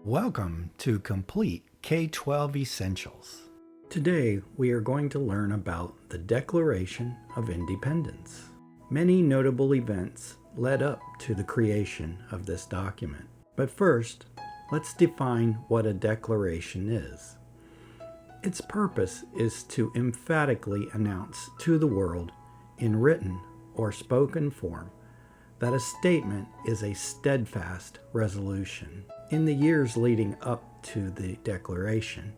Welcome to Complete K-12 Essentials. Today we are going to learn about the Declaration of Independence. Many notable events led up to the creation of this document. But first, let's define what a declaration is. Its purpose is to emphatically announce to the world in written or spoken form that a statement is a steadfast resolution. In the years leading up to the Declaration,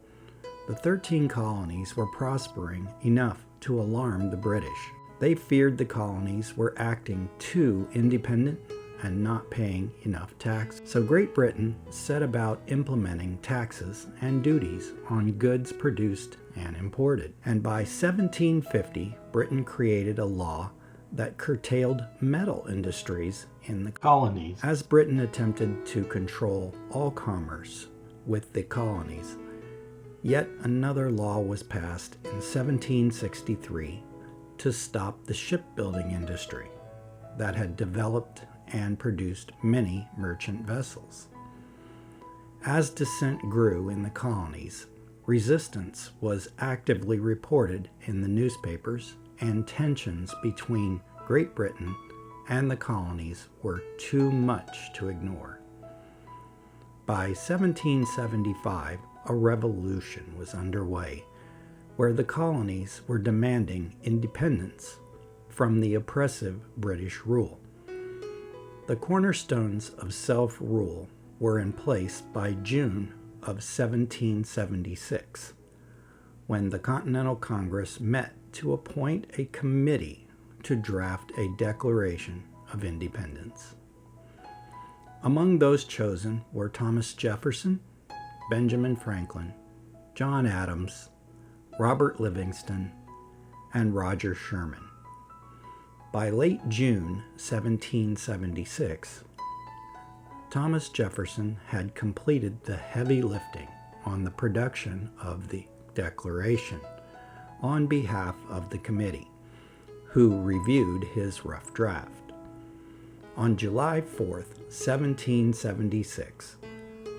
the 13 colonies were prospering enough to alarm the British. They feared the colonies were acting too independent and not paying enough tax. So Great Britain set about implementing taxes and duties on goods produced and imported. And by 1750, Britain created a law that curtailed metal industries in the colonies. As Britain attempted to control all commerce with the colonies, yet another law was passed in 1763 to stop the shipbuilding industry that had developed and produced many merchant vessels. As dissent grew in the colonies, resistance was actively reported in the newspapers, and tensions between Great Britain and the colonies were too much to ignore. By 1775, a revolution was underway where the colonies were demanding independence from the oppressive British rule. The cornerstones of self-rule were in place by June of 1776, when the Continental Congress met to appoint a committee to draft a Declaration of Independence. Among those chosen were Thomas Jefferson, Benjamin Franklin, John Adams, Robert Livingston, and Roger Sherman. By late June 1776, Thomas Jefferson had completed the heavy lifting on the production of the Declaration on behalf of the committee, who reviewed his rough draft. On July 4, 1776,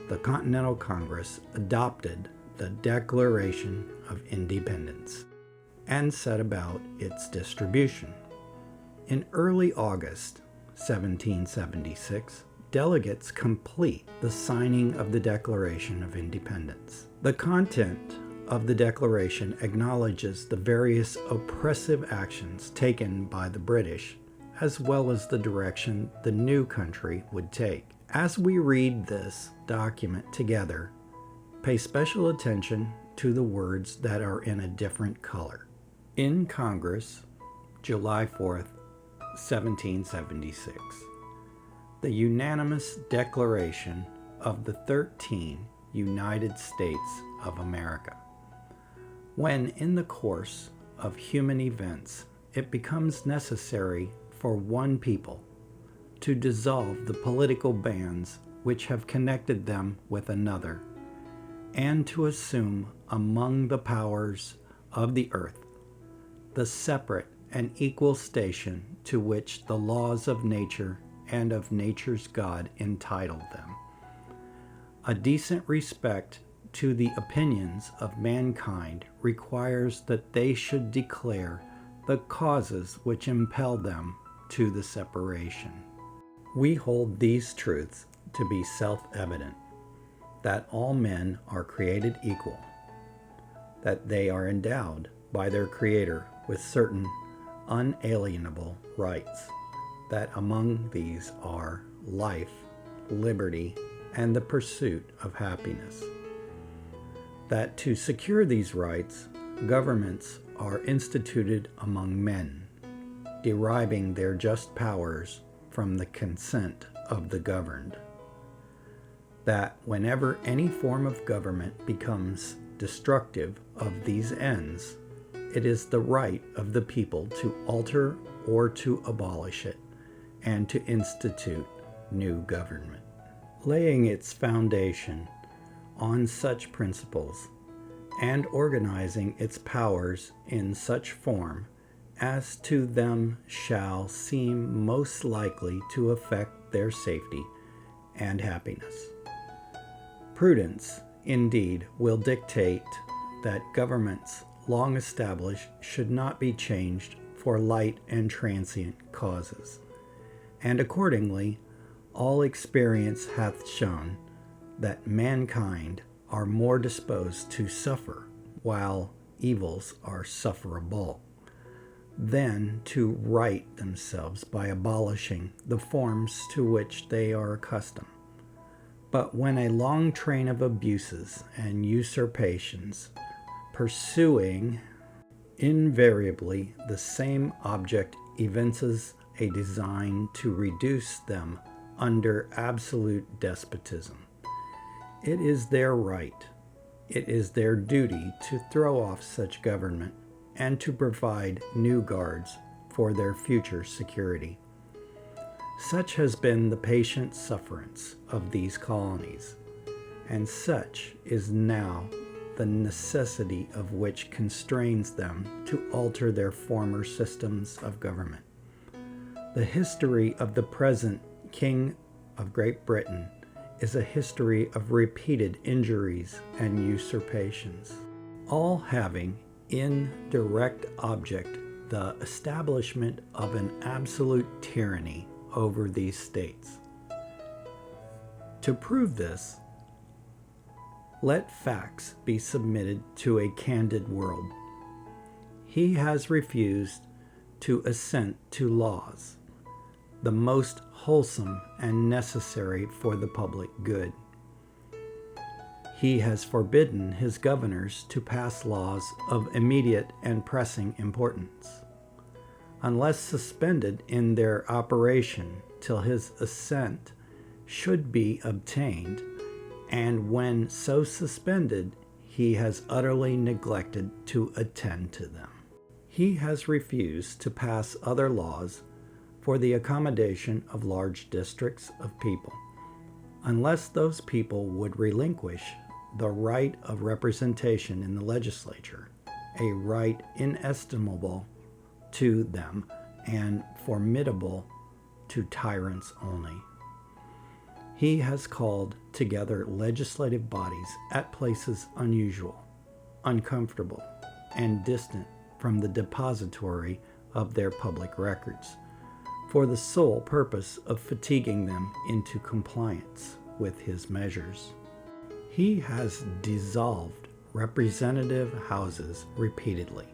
the Continental Congress adopted the Declaration of Independence and set about its distribution. In early August 1776, delegates complete the signing of the Declaration of Independence. The content of the Declaration acknowledges the various oppressive actions taken by the British, as well as the direction the new country would take. As we read this document together, pay special attention to the words that are in a different color. In Congress, July 4th, 1776, the unanimous Declaration of the 13 United States of America. When in the course of human events it becomes necessary for one people to dissolve the political bands which have connected them with another, and to assume among the powers of the earth the separate and equal station to which the laws of nature and of nature's God entitled them, a decent respect to the opinions of mankind requires that they should declare the causes which impel them to the separation. We hold these truths to be self-evident, that all men are created equal, that they are endowed by their Creator with certain unalienable rights, that among these are life, liberty, and the pursuit of happiness. That to secure these rights, governments are instituted among men, deriving their just powers from the consent of the governed. That whenever any form of government becomes destructive of these ends, it is the right of the people to alter or to abolish it, and to institute new government. Laying its foundation on such principles, and organizing its powers in such form as to them shall seem most likely to affect their safety and happiness. Prudence, indeed, will dictate that governments long established should not be changed for light and transient causes. And accordingly, all experience hath shown that mankind are more disposed to suffer while evils are sufferable than to right themselves by abolishing the forms to which they are accustomed. But when a long train of abuses and usurpations, pursuing invariably the same object, evinces a design to reduce them under absolute despotism, it is their right, it is their duty to throw off such government and to provide new guards for their future security. Such has been the patient sufferance of these colonies, and such is now the necessity of which constrains them to alter their former systems of government. The history of the present King of Great Britain is a history of repeated injuries and usurpations, all having in direct object the establishment of an absolute tyranny over these states. To prove this, let facts be submitted to a candid world. He has refused to assent to laws, the most wholesome and necessary for the public good. He has forbidden his governors to pass laws of immediate and pressing importance, unless suspended in their operation till his assent should be obtained, and when so suspended, he has utterly neglected to attend to them. He has refused to pass other laws for the accommodation of large districts of people, unless those people would relinquish the right of representation in the legislature, a right inestimable to them and formidable to tyrants only. He has called together legislative bodies at places unusual, uncomfortable, and distant from the depository of their public records, for the sole purpose of fatiguing them into compliance with his measures. He has dissolved representative houses repeatedly,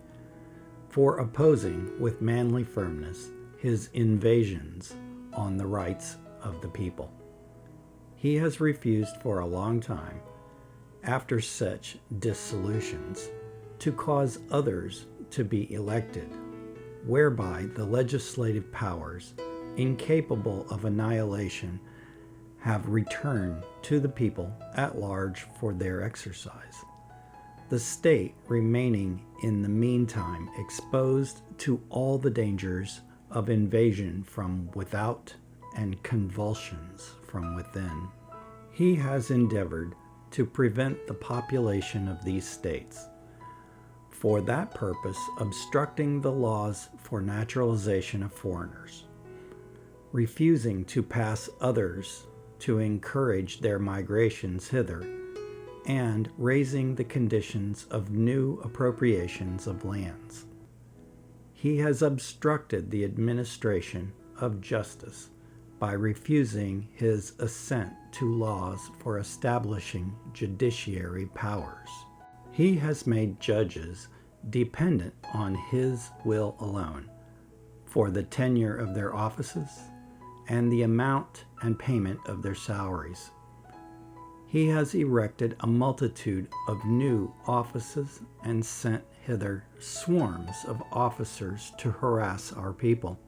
for opposing with manly firmness his invasions on the rights of the people. He has refused for a long time, after such dissolutions, to cause others to be elected, whereby the legislative powers, incapable of annihilation, have returned to the people at large for their exercise, the state remaining in the meantime exposed to all the dangers of invasion from without and convulsions from within. He has endeavored to prevent the population of these states, for that purpose obstructing the laws for naturalization of foreigners, refusing to pass others to encourage their migrations hither, and raising the conditions of new appropriations of lands. He has obstructed the administration of justice by refusing his assent to laws for establishing judiciary powers. He has made judges dependent on his will alone for the tenure of their offices and the amount and payment of their salaries. He has erected a multitude of new offices and sent hither swarms of officers to harass our people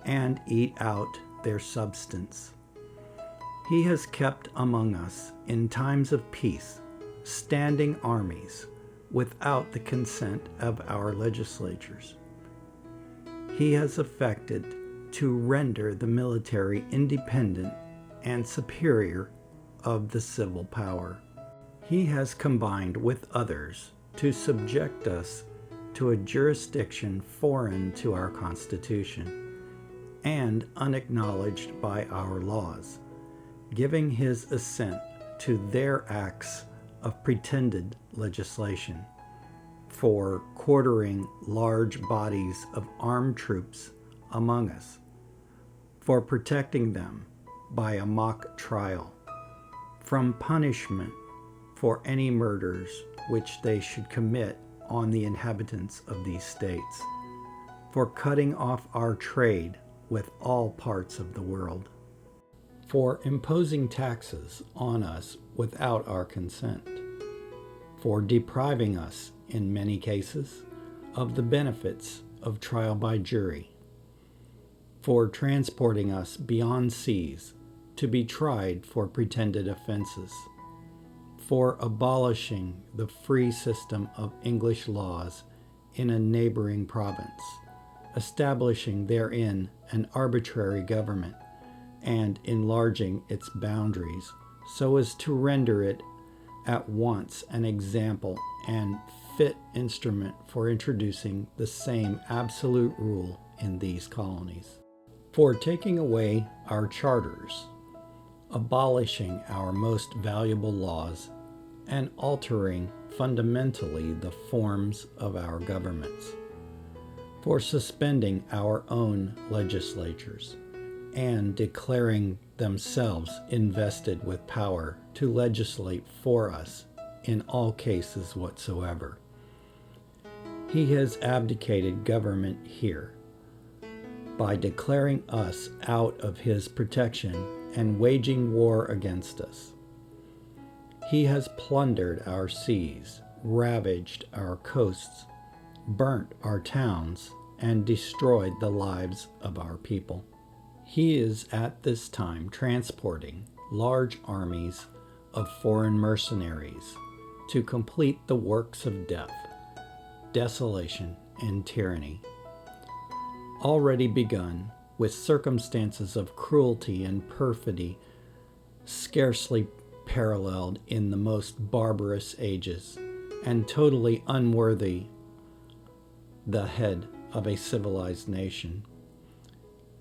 and eat out their substance. He has kept among us in times of peace standing armies without the consent of our legislatures. He has affected to render the military independent and superior of the civil power. He has combined with others to subject us to a jurisdiction foreign to our Constitution and unacknowledged by our laws, giving his assent to their acts of pretended legislation, for quartering large bodies of armed troops among us, for protecting them by a mock trial, from punishment for any murders which they should commit on the inhabitants of these states, for cutting off our trade with all parts of the world, for imposing taxes on us without our consent, for depriving us, in many cases, of the benefits of trial by jury, for transporting us beyond seas to be tried for pretended offenses, for abolishing the free system of English laws in a neighboring province, establishing therein an arbitrary government, and enlarging its boundaries so as to render it at once an example and fit instrument for introducing the same absolute rule in these colonies, for taking away our charters, abolishing our most valuable laws, and altering fundamentally the forms of our governments, for suspending our own legislatures and declaring themselves invested with power to legislate for us in all cases whatsoever. He has abdicated government here by declaring us out of his protection and waging war against us. He has plundered our seas, ravaged our coasts, burnt our towns, and destroyed the lives of our people. He is at this time transporting large armies of foreign mercenaries to complete the works of death, desolation, and tyranny, already begun with circumstances of cruelty and perfidy scarcely paralleled in the most barbarous ages, and totally unworthy the head of a civilized nation.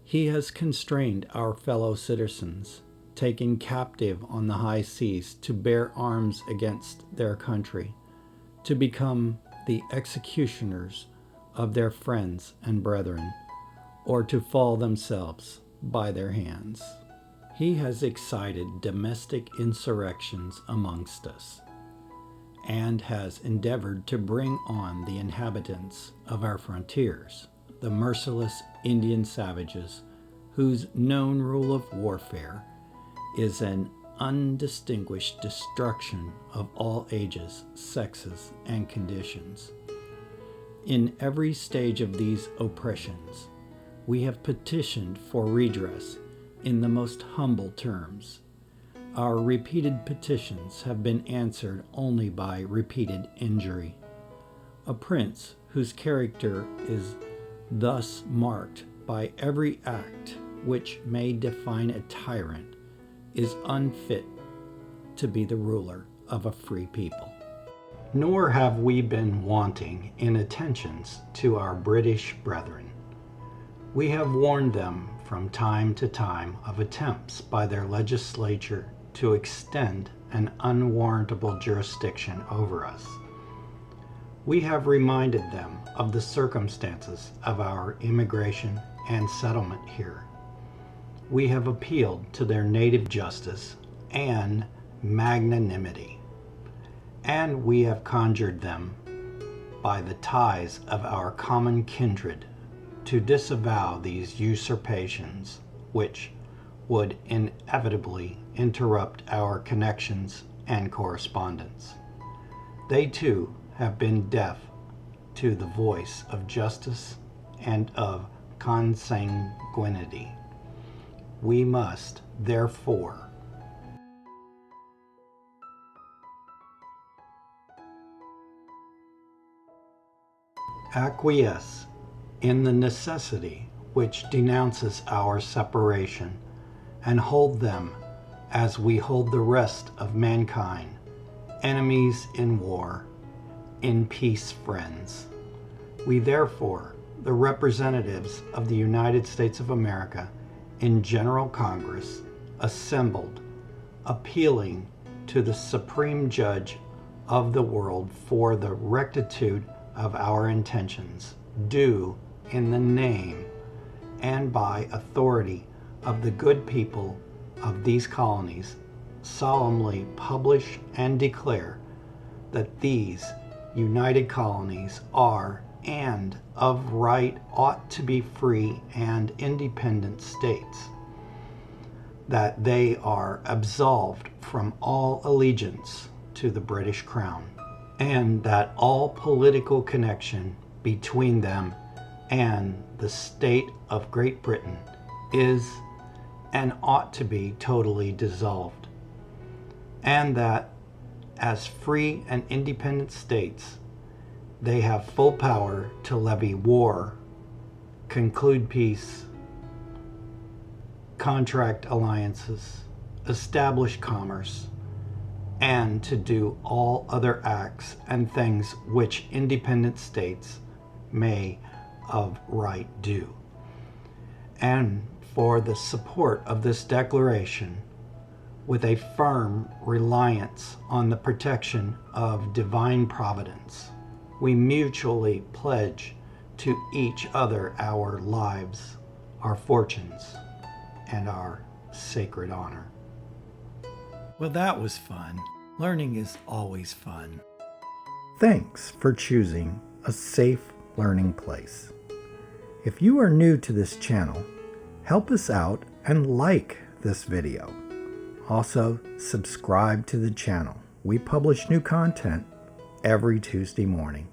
He has constrained our fellow citizens, taken captive on the high seas to bear arms against their country, to become the executioners of their friends and brethren, or to fall themselves by their hands. He has excited domestic insurrections amongst us, and has endeavored to bring on the inhabitants of our frontiers, the merciless Indian savages, whose known rule of warfare is an undistinguished destruction of all ages, sexes, and conditions. In every stage of these oppressions, we have petitioned for redress in the most humble terms. Our repeated petitions have been answered only by repeated injury. A prince whose character is thus marked by every act which may define a tyrant is unfit to be the ruler of a free people. Nor have we been wanting in attentions to our British brethren. We have warned them from time to time of attempts by their legislature to extend an unwarrantable jurisdiction over us. We have reminded them of the circumstances of our immigration and settlement here. We have appealed to their native justice and magnanimity, and we have conjured them by the ties of our common kindred to disavow these usurpations, which would inevitably interrupt our connections and correspondence. They too have been deaf to the voice of justice and of consanguinity. We must, therefore, acquiesce in the necessity which denounces our separation, and hold them as we hold the rest of mankind, enemies in war, in peace friends. We therefore, the representatives of the United States of America in General Congress, assembled, appealing to the supreme judge of the world for the rectitude of our intentions, do in the name and by authority of the good people of these colonies solemnly publish and declare that these united colonies are and of right ought to be free and independent states, that they are absolved from all allegiance to the British Crown, and that all political connection between them and the state of Great Britain is and ought to be totally dissolved, and that as free and independent states they have full power to levy war, conclude peace, contract alliances, establish commerce, and to do all other acts and things which independent states may of right do. And for the support of this declaration, with a firm reliance on the protection of divine providence, we mutually pledge to each other our lives, our fortunes, and our sacred honor. Well, that was fun. Learning is always fun. Thanks for choosing a safe learning place. If you are new to this channel, help us out and like this video. Also, subscribe to the channel. We publish new content every Tuesday morning.